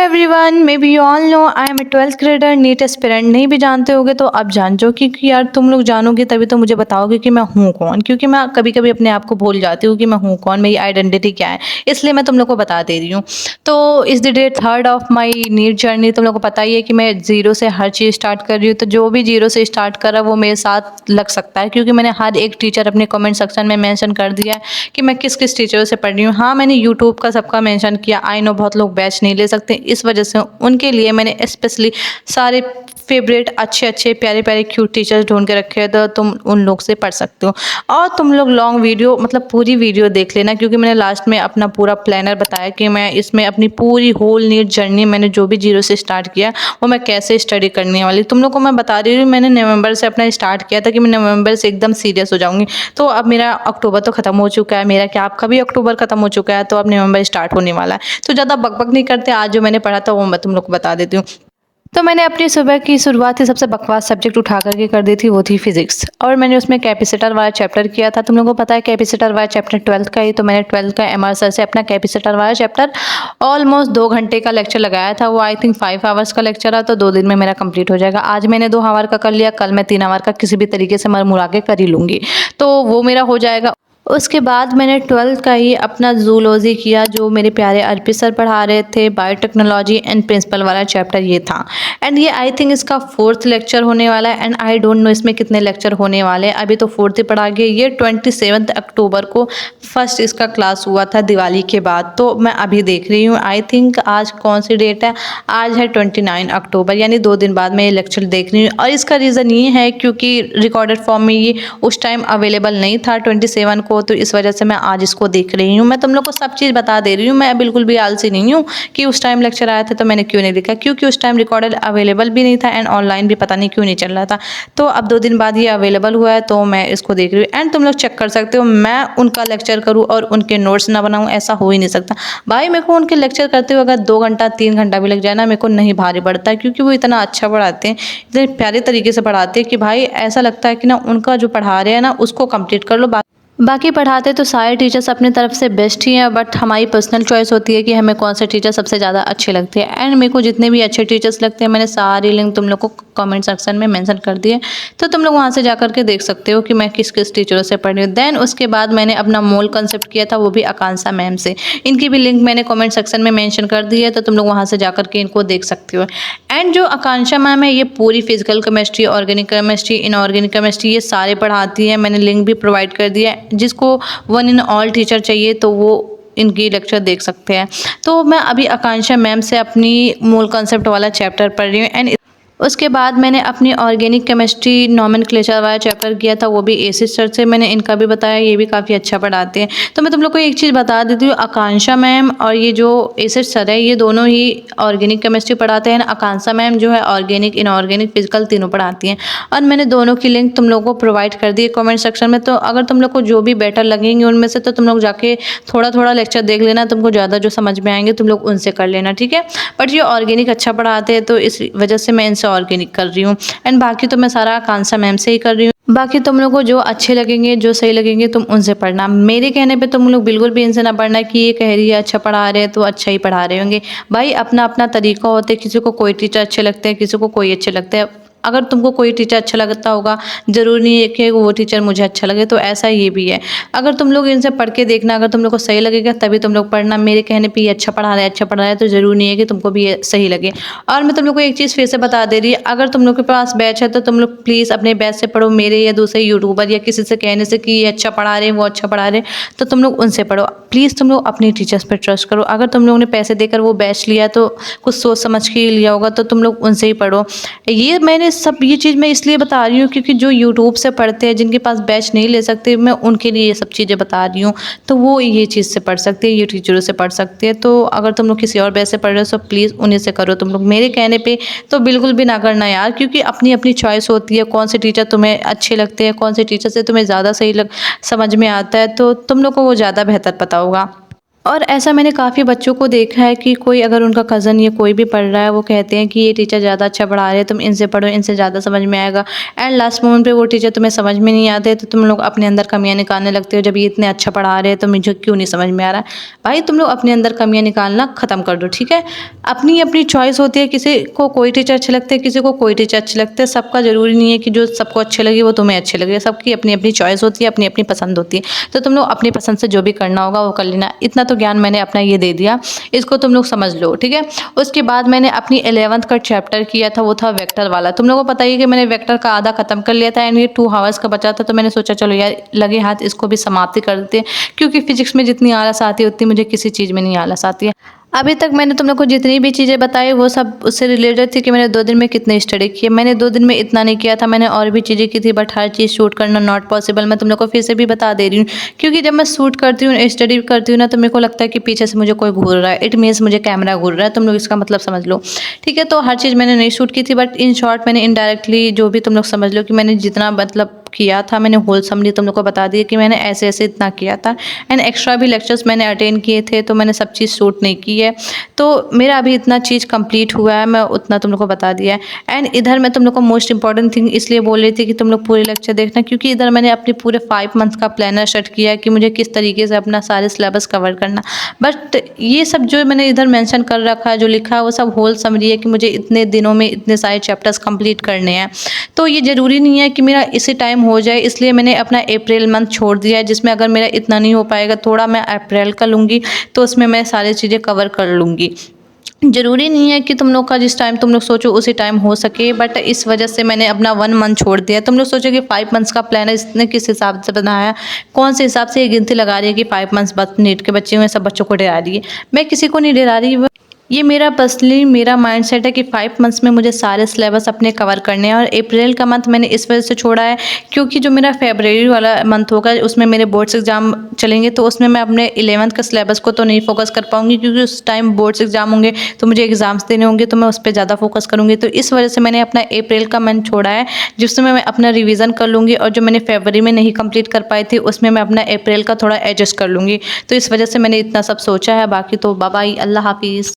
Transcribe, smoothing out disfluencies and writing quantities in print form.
Everyone, may be you all know I am a 12th grader NEET aspirant. नहीं भी जानते होगे तो अब जान जाओ, क्योंकि यार तुम लोग जानोगे तभी तो मुझे बताओगे कि मैं हूँ कौन। क्योंकि मैं कभी कभी अपने आप को भूल जाती हूँ कि मैं हूँ कौन, मेरी आइडेंटिटी क्या है। इसलिए मैं तुम लोग को बता दे रही हूँ। तो इस the day third of my NEET journey, तुम लोग को पता ही है कि मैं जीरो से हर चीज़ स्टार्ट कर रही हूँ। तो जो भी जीरो से स्टार्ट करा वो मेरे साथ लग सकता है, क्योंकि मैंने हर एक टीचर अपने कमेंट सेक्शन में मेंशन कर दिया है कि मैं किस किस टीचरों से पढ़ रही हूँ। हाँ, मैंने यूट्यूब का सबका मेंशन किया। आई नो बहुत लोग बैच नहीं ले सकते, इस वजह से उनके लिए मैंने स्पेशली सारे फेवरेट अच्छे अच्छे प्यारे प्यारे क्यूट टीचर्स ढूंढ के रखे हैं। तो तुम उन लोग से पढ़ सकते हो। और तुम लोग लॉन्ग वीडियो मतलब पूरी वीडियो देख लेना, क्योंकि मैंने लास्ट में अपना पूरा प्लानर बताया कि मैं इसमें अपनी पूरी होल नीट जर्नी, मैंने जो भी जीरो से स्टार्ट किया वो मैं कैसे स्टडी करने वाली। तुम लोग को मैं बता रही हूँ, मैंने नवंबर से अपना स्टार्ट किया था कि मैं नवंबर से एकदम सीरियस हो जाऊंगी। तो अब मेरा अक्टूबर तो खत्म हो चुका है, मेरा क्या आपका भी अक्टूबर खत्म हो चुका है, तो अब नवंबर स्टार्ट होने वाला है। तो ज़्यादा बकबक नहीं करते, आज जो मैंने पढ़ा था वो मैं तुम लोग को बता देती हूँ। तो मैंने अपनी सुबह की शुरुआत ही सबसे बकवास सब्जेक्ट उठा करके कर दी थी, वो थी फिजिक्स। और मैंने उसमें कैपेसिटर वाला चैप्टर किया था। तुम लोगों को पता है कैपेसिटर वाला चैप्टर 12th का ही, तो मैंने 12th का एमआर सर से अपना कैपेसिटर वाला चैप्टर ऑलमोस्ट 2 घंटे का लेक्चर लगाया था। वो आई थिंक 5 आवर्स का लेक्चर है, तो 2 दिन में मेरा कंप्लीट हो जाएगा। आज मैंने 2 आवर का कर लिया, कल मैं 3 आवर का किसी भी तरीके से मुड़ा के कर ही लूँगी, तो वो मेरा हो जाएगा। उसके बाद मैंने 12th का ही अपना जूलॉजी किया, जो मेरे प्यारे अर्पित सर पढ़ा रहे थे। बायोटेक्नोलॉजी एंड प्रिंसिपल वाला चैप्टर ये था। एंड ये आई थिंक इसका 4th लेक्चर होने वाला है। एंड आई डोंट नो इसमें कितने लेक्चर होने वाले हैं, अभी तो 4th ही पढ़ा गया। ये 27 अक्टूबर को फर्स्ट इसका क्लास हुआ था दिवाली के बाद। तो मैं अभी देख रही हूँ, आई थिंक आज कौन सी डेट है, आज है 29 अक्टूबर, यानी 2 दिन बाद मैं ये लेक्चर देख रही हूँ। और इसका रीज़न ये है क्योंकि रिकॉर्डेड फॉर्म में ये उस टाइम अवेलेबल नहीं था 27 को, तो इस वजह से मैं आज इसको देख रही हूँ। मैं तुम लोग को सब चीज़ बता दे रही हूँ, मैं बिल्कुल भी आलसी नहीं हूँ कि उस टाइम लेक्चर आया था तो मैंने क्यों नहीं देखा, क्योंकि उस टाइम रिकॉर्डेड अवेलेबल भी नहीं था एंड ऑनलाइन भी पता नहीं क्यों नहीं चल रहा था। तो अब 2 दिन बाद ये अवेलेबल हुआ है, तो मैं इसको देख रही हूँ। एंड तुम लोग चेक कर सकते हो, मैं उनका लेक्चर करूँ और उनके नोट्स ना बनाऊँ, ऐसा हो ही नहीं सकता भाई। मेरे को उनके लेक्चर करते हुए अगर 2 घंटा 3 घंटा भी लग जाए ना, मेरे को नहीं भारी पड़ता है, क्योंकि वो इतना अच्छा पढ़ाते हैं, इतने प्यारे तरीके से पढ़ाते हैं कि भाई ऐसा लगता है कि ना उनका जो पढ़ा रहे हैं ना उसको कंप्लीट कर लो। बाकी पढ़ाते तो सारे टीचर्स अपनी तरफ से बेस्ट ही हैं, बट हमारी पर्सनल चॉइस होती है कि हमें कौन से टीचर सबसे ज़्यादा अच्छे लगते हैं। एंड मेरे को जितने भी अच्छे टीचर्स लगते हैं, मैंने सारी लिंक तुम लोग को कमेंट सेक्शन में मेंशन कर दिए, तो तुम लोग वहाँ से जा करके देख सकते हो कि मैं किस किस टीचरों से पढ़ रही हूँ। देन उसके बाद मैंने अपना मोल कंसेप्ट किया था, वो भी आकांक्षा मैम से। इनकी भी लिंक मैंने कमेंट सेक्शन में मेंशन कर दी है, तो तुम लोग वहाँ से जा करके इनको देख सकते हो। एंड जो आकांक्षा मैम है, ये पूरी physical chemistry, organic chemistry, inorganic chemistry, ये सारे पढ़ाती है। मैंने लिंक भी प्रोवाइड कर दिया है, जिसको 1 इन ऑल टीचर चाहिए तो वो इनकी लेक्चर देख सकते हैं। तो मैं अभी आकांक्षा मैम से अपनी मूल कॉन्सेप्ट वाला चैप्टर पढ़ रही हूँ। एंड उसके बाद मैंने अपनी ऑर्गेनिक केमिस्ट्री नोमेनक्लेचर वाला चैप्टर किया था, वो भी एसिड सर से। मैंने इनका भी बताया, ये भी काफ़ी अच्छा पढ़ाते हैं। तो मैं तुम लोग को एक चीज़ बता देती हूँ, आकांक्षा मैम और ये जो एसिड सर है, ये दोनों ही ऑर्गेनिक केमिस्ट्री पढ़ाते हैं। आकांक्षा मैम जो है ऑर्गेनिक, इनऑर्गेनिक, फिजिकल तीनों पढ़ाती हैं। और मैंने दोनों की लिंक तुम लोगों को प्रोवाइड कर दी है कॉमेंट सेक्शन में। तो अगर तुम लोग को जो भी बेटर लगेंगे उनमें से, तो तुम लोग जाके थोड़ा थोड़ा लेक्चर देख लेना, तुमको ज़्यादा जो समझ में आएंगे तुम लोग उनसे कर लेना, ठीक है। बट ये ऑर्गेनिक अच्छा पढ़ाते हैं, तो इस वजह से मैं इनसे ऑर्गेनिक कर रही हूँ। एंड बाकी तो मैं सारा आकांक्षा मैम से ही कर रही हूँ। बाकी तुम लोगों को जो अच्छे लगेंगे, जो सही लगेंगे, तुम उनसे पढ़ना। मेरे कहने पे तुम लोग बिल्कुल भी इनसे ना पढ़ना कि ये कह रही है अच्छा पढ़ा रहे हैं तो अच्छा ही पढ़ा रहे होंगे। भाई अपना अपना तरीका होता है, किसी को कोई टीचर अच्छे लगते हैं, किसी को कोई अच्छे लगते हैं। अगर तुमको कोई टीचर अच्छा लगता होगा, ज़रूरी नहीं है कि वो टीचर मुझे अच्छा लगे, तो ऐसा ये भी है। अगर तुम लोग इनसे पढ़ के देखना, अगर तुम लोग को सही लगेगा तभी तुम लोग पढ़ना। मेरे कहने पे ये अच्छा पढ़ा रहा है, अच्छा पढ़ा रहा है, तो ज़रूरी नहीं है कि तुमको भी ये सही लगे। और मैं तुम लोग को एक चीज़ फिर से बता दे रही है, अगर तुम लोग के पास बैच है तो तुम लोग प्लीज़ अपने बैच से पढ़ो। मेरे या दूसरे यूट्यूबर या किसी से कहने से कि ये अच्छा पढ़ा रहे हैं, वो अच्छा पढ़ा रहे हैं, तो तुम लोग उनसे पढ़ो। प्लीज़ तुम लोग अपने टीचर्स पर ट्रस्ट करो। अगर तुम लोगों ने पैसे देकर वो बैच लिया तो कुछ सोच समझ के ही लिया होगा, तो तुम लोग उनसे ही पढ़ो। ये चीज़ मैं इसलिए बता रही हूँ क्योंकि जो यूट्यूब से पढ़ते हैं, जिनके पास बैच नहीं ले सकते, मैं उनके लिए ये सब चीज़ें बता रही हूँ। तो वो ये चीज़ से पढ़ सकते हैं, ये टीचरों से पढ़ सकते हैं। तो अगर तुम लोग किसी और बैच से पढ़ रहे हो तो प्लीज़ उन्हीं से करो तुम लोग। मेरे कहने पे तो बिल्कुल भी ना करना यार, क्योंकि अपनी अपनी चॉइस होती है, कौन से टीचर तुम्हें अच्छे लगते हैं, कौन से टीचर से तुम्हें ज़्यादा समझ में आता है, तो तुम लोग को वो ज़्यादा बेहतर पता होगा। और ऐसा मैंने काफ़ी बच्चों को देखा है कि कोई अगर उनका कज़न या कोई भी पढ़ रहा है, वो कहते हैं कि ये टीचर ज़्यादा अच्छा पढ़ा रहे हैं, तुम इनसे पढ़ो, इनसे ज़्यादा समझ में आएगा। एंड लास्ट मोमेंट पे वो टीचर तुम्हें समझ में नहीं आते, तो तुम लोग अपने अंदर कमियाँ निकालने लगते हो, जब ये इतने अच्छा पढ़ा रहे हैं तो मुझे क्यों नहीं समझ में आ रहा है। भाई तुम लोग अपने अंदर कमियाँ निकालना ख़त्म कर दो, ठीक है। अपनी अपनी चॉइस होती है, किसी को कोई टीचर अच्छे लगते हैं, किसी को कोई टीचर अच्छे लगते हैं। सबका ज़रूरी नहीं है कि जो सबको अच्छे लगे वो तुम्हें अच्छे लगे। सबकी अपनी अपनी चॉइस होती है, अपनी अपनी पसंद होती है। तो तुम लोग अपनी पसंद से जो भी करना होगा वो कर लेना। इतना तो ज्ञान मैंने अपना ये दे दिया, इसको तुम लोग समझ लो, ठीक है। उसके बाद मैंने अपनी 11th का चैप्टर किया था, वो था वेक्टर वाला। तुम लोगों को पता ही है कि मैंने वेक्टर का आधा खत्म कर लिया था एंड ये 2 आवर्स का बचा था, तो मैंने सोचा चलो यार लगे हाथ इसको भी समाप्ति कर देते हैं, क्योंकि फिजिक्स में जितनी आलस आती है उतनी मुझे किसी चीज़ में नहीं आलस आती है। अभी तक मैंने तुम लोग को जितनी भी चीज़ें बताई वो सब उससे रिलेटेड थी कि मैंने 2 दिन में कितने स्टडी किए। मैंने 2 दिन में इतना नहीं किया था, मैंने और भी चीज़ें की थी, बट हर चीज़ शूट करना नॉट पॉसिबल। मैं तुम लोग को फिर से भी बता दे रही हूँ, क्योंकि जब मैं शूट करती हूँ, स्टडी करती हूँ ना, तो मेरे को लगता है कि पीछे से मुझे कोई घूर रहा है। इट मीन्स मुझे कैमरा घूर रहा है, तुम लोग इसका मतलब समझ लो, ठीक है। तो हर चीज़ मैंने नहीं शूट की थी, बट इन शॉर्ट मैंने इनडायरेक्टली जो भी तुम लोग समझ लो कि मैंने जितना मतलब किया था, मैंने होलसमली तुम लोग को बता दिया कि मैंने ऐसे ऐसे इतना किया था। एंड एक्स्ट्रा भी लेक्चर्स मैंने अटेंड किए थे, तो मैंने सब चीज़ शूट नहीं की है। तो मेरा अभी इतना चीज़ कंप्लीट हुआ है, मैं उतना तुम लोग को बता दिया है। एंड इधर मैं तुम लोग को मोस्ट इंपॉर्टेंट थिंग इसलिए बोल रही थी कि तुम लोग पूरे लेक्चर देखना, क्योंकि इधर मैंने अपने पूरे 5 मंथ्स का प्लानर सेट किया है कि मुझे किस तरीके से अपना सारे सिलेबस कवर करना। बट ये सब जो मैंने इधर मेंशन कर रखा है, जो लिखा है, वो सब होल समरी है कि मुझे इतने दिनों में इतने सारे चैप्टर्स कंप्लीट करने हैं। तो ये ज़रूरी नहीं है कि मेरा इसी टाइम हो जाए, इसलिए मैंने अपना अप्रैल मंथ छोड़ दिया है, जिसमें अगर मेरा इतना नहीं हो पाएगा, थोड़ा मैं अप्रैल का लूँगी, तो उसमें मैं सारी चीज़ें कवर कर लूँगी। ज़रूरी नहीं है कि तुम लोग का जिस टाइम तुम लोग सोचो उसी टाइम हो सके, बट इस वजह से मैंने अपना 1 मंथ छोड़ दिया। तुम लोग सोचो कि 5 मंथ्स का प्लान है, इसने किस हिसाब से बनाया, कौन से हिसाब से ये गिनती लगा रही है कि 5 मंथ्स बस नीट के बच्चे हुए, सब बच्चों को डरा रही है। मैं किसी को नहीं डरा रही, ये मेरा पर्सनली मेरा माइंडसेट है कि 5 मंथ्स में मुझे सारे सिलेबस अपने कवर करने हैं। और अप्रैल का मंथ मैंने इस वजह से छोड़ा है, क्योंकि जो मेरा फरवरी वाला मंथ होगा उसमें मेरे बोर्ड्स एग्ज़ाम चलेंगे, तो उसमें मैं अपने 11th का सिलेबस को तो नहीं फोकस कर पाऊँगी, क्योंकि उस टाइम बोर्ड्स एग्ज़ाम होंगे तो मुझे एग्ज़ाम्स देने होंगे, तो मैं उस पर ज़्यादा फोकस करूँगी। तो इस वजह से मैंने अपना अप्रैल का मंथ छोड़ा है, जिसमें मैं अपना रिवीजन कर लूँगी, और जो मैंने फरवरी में नहीं कंप्लीट कर पाई थी उसमें मैं अपना अप्रैल का थोड़ा एडजस्ट कर लूँगी। तो इस वजह से मैंने इतना सब सोचा है। बाकी तो बाय बाय, अल्लाह हाफिज़।